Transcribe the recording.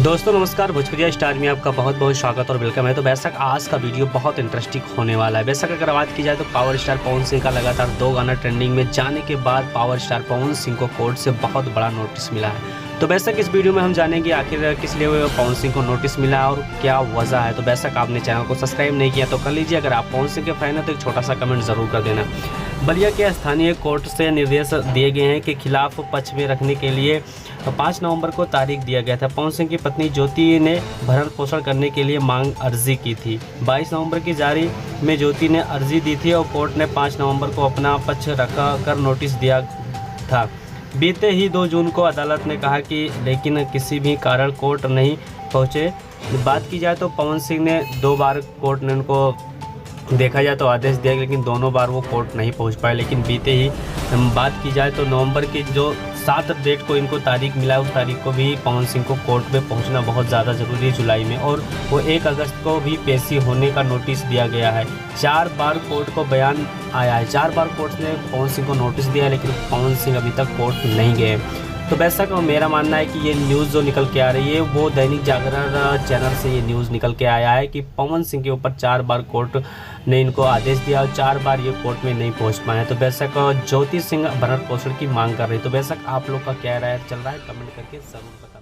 दोस्तों नमस्कार, भोजपुरिया स्टार में आपका बहुत बहुत स्वागत और वेलकम है। तो बेशक आज का वीडियो बहुत इंटरेस्टिंग होने वाला है। बेशक अगर बात की जाए तो पावर स्टार पवन सिंह का लगातार 2 गाना ट्रेंडिंग में जाने के बाद पावर स्टार पवन सिंह को कोर्ट से बहुत बड़ा नोटिस मिला है। तो बेशक इस वीडियो में हम जानेंगे आखिर किस लिए पवन सिंह को नोटिस मिला और क्या वजह है। तो बेशक आपने चैनल को सब्सक्राइब नहीं किया तो कर लीजिए। अगर आप पवन सिंह के फैन हैं तो एक छोटा सा कमेंट ज़रूर कर देना। बलिया के स्थानीय कोर्ट से निर्देश दिए गए हैं कि खिलाफ पक्ष में रखने के लिए 5 नवंबर को तारीख दिया गया था। पवन सिंह की पत्नी ज्योति ने भरण पोषण करने के लिए मांग अर्जी की थी। 22 नवंबर की जारी में ज्योति ने अर्जी दी थी और कोर्ट ने 5 नवंबर को अपना पक्ष रखा कर नोटिस दिया था। बीते ही 2 जून को अदालत ने कहा कि लेकिन किसी भी कारण कोर्ट नहीं पहुंचे। बात की जाए तो पवन सिंह ने 2 बार कोर्ट ने उनको देखा जाए तो आदेश दिया, लेकिन दोनों बार वो कोर्ट नहीं पहुंच पाए। लेकिन बीते ही बात की जाए तो नवंबर की जो 7 डेट को इनको तारीख मिला, उस तारीख को भी पवन सिंह को कोर्ट में पहुंचना बहुत ज़्यादा ज़रूरी है जुलाई में, और वो 1 अगस्त को भी पेशी होने का नोटिस दिया गया है। 4 बार कोर्ट को बयान आया है, 4 बार कोर्ट ने पवन सिंह को नोटिस दिया है, लेकिन पवन सिंह अभी तक कोर्ट नहीं गए। तो बेशक मेरा मानना है कि ये न्यूज़ जो निकल के आ रही है वो दैनिक जागरण चैनल से ये न्यूज़ निकल के आया है कि पवन सिंह के ऊपर 4 बार कोर्ट ने इनको आदेश दिया और 4 बार ये कोर्ट में नहीं पहुंच पाए। तो बेशक ज्योति सिंह भरण पोषण की मांग कर रही है। तो बेशक आप लोग का क्या राय चल रहा है, कमेंट करके ज़रूर बताएं।